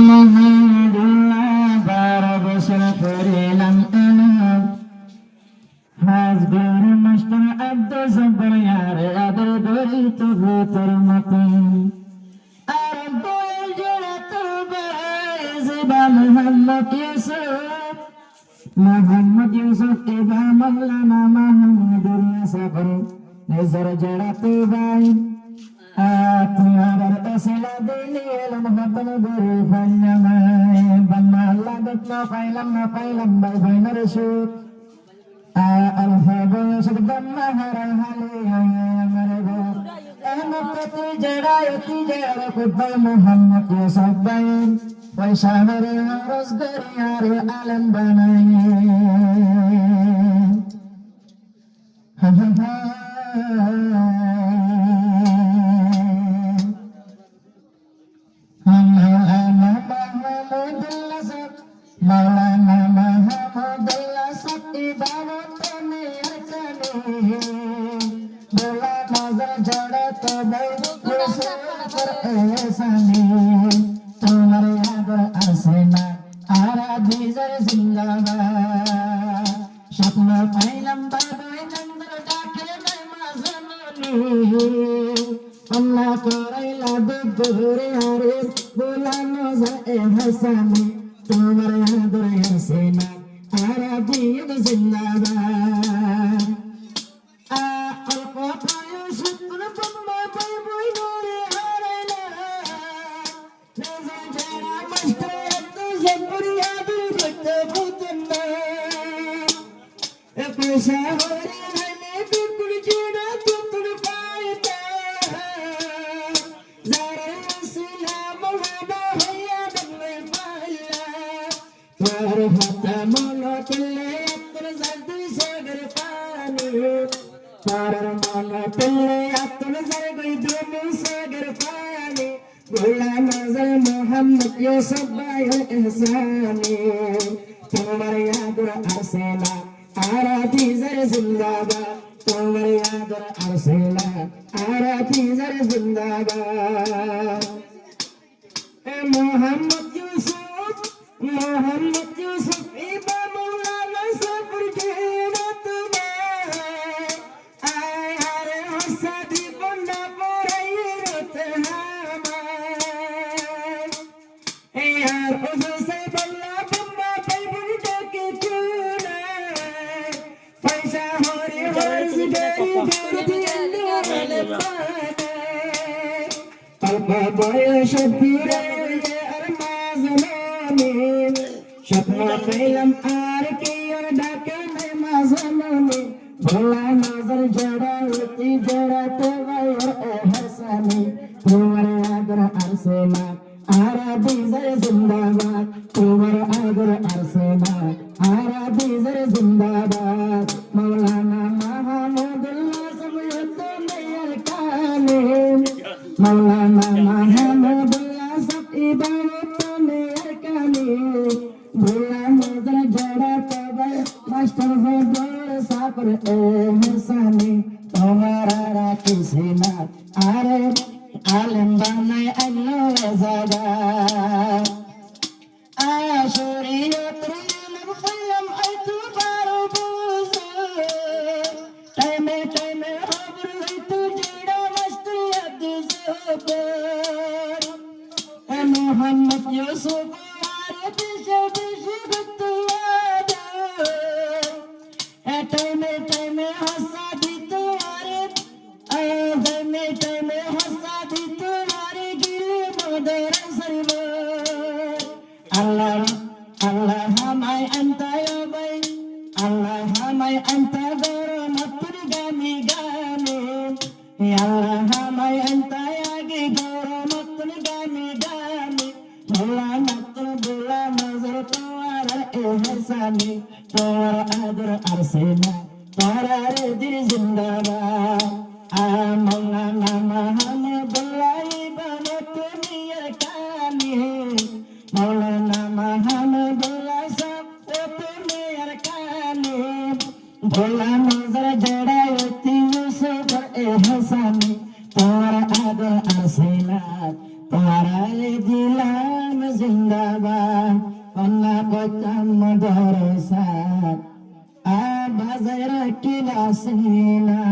আলহামদুলিল্লাহ 12 বছর করিলাম এনাম হাজগর মাস্টার আব্দুল জব্বার ইয়ারে আদর করি তবু তোর মতন আর বই জোড়া তো জিবা মোহাম্মদ ইউসুফ এবা মাওলানা মাহমুদুল সাফর নজর জোড়া তো ভাই তোমার আসলা দিলে এলাম হতন গুরু ফান্নামায় বান্না লাগত না পাইলাম ভাই ভাইনার সুখ আলফা বয়স বান্না হারাল হালে আমার গো এমপতি জড়ায়তি জড় কুদ্দা মোহাম্মদ ইউসুফ ভাই পয়সা মেরে রোজগারি আর আলম বানাই Maulana Mahamudullah Sakti Bhavata Niyakani Bola Nazar Jada Tabai Yusuf Par Ehsani Tumhar Yagar Arsena Aradhi Zar Zindabad Shapna Pailam Babai Nandar Dakil Mazamani Allah Karai Ladu Guri Haris Bola Nazar Ehsani তোমার আদর হাসিনা আরাবিয়ত জিন্দাবাদ অল্প বয়স কোন তোমা বই বই নরে হারাইলা নজর যারা মাস্টার তো জবরিয়া দুই করতে বুঝেন না পয়সা হরে হলে বিপুল জোড়া তুতুর পাইতা যারা ইসলাম ওয়াদা হইয়া দমে Par hata molo pille atar zardi sagar pani Par molo pille atar zardi dumi sagar pani Gola nazar Muhammad Yusuf bhai ihsani Tumhar yadur arsena aradhi zar zindabad Tumhar yadur arsena aradhi zar zindabad Muhammad Yusuf Iba Maulana Safar Jannat mein Ay hare hasadi banda porai rot hamay Yar uzo se balla bamba pai bunda ke tuna Paisa hori harz gari gardi alle pane Alba boya shabira Shapna Pailam Arki or Dakan Mazamani Bola Nazar Jada Uti Jada Tavai or Hasani Tumar Agar Arsena Arabi Zar Zindabad Tumar Agar Arsena Arabi Zar Zindabad Maulana Mahamudullah Samayata Mayar Kalim Maulana Mahamudullah Sakti Bhavata Mayar Kalim Bola Nazar Jada Tabai Master Zobor Safar Ehsani Tomara Rakhi Sina Are Alim Banai Allah Zada Ashuri Yatrin Phalam Aitu Baro Buzo Time Habr Aitu Jada Master Yadu Zobor Muhammad Yusuf time hasadi tumhare gile modar sarva Allah hamay anta ya bay Allah hamay anta goro matur gami gami Allah hamay anta ya gi goro matur gami gami Bola matur bola nazar tumhara ehsani Tumhar adar arsena Tara dir zindabad Maulana Mahamudullah Ibadat Niyar Kani Maulana Mahamudullah Sabtat Niyar Kani Bola Nazar Jada Uti Yusuf Ehsani Tara adar arsena Tara dilan জিন্দাবাদ কন্যা করতাম মদরসা আর বাজার কিলাসিনা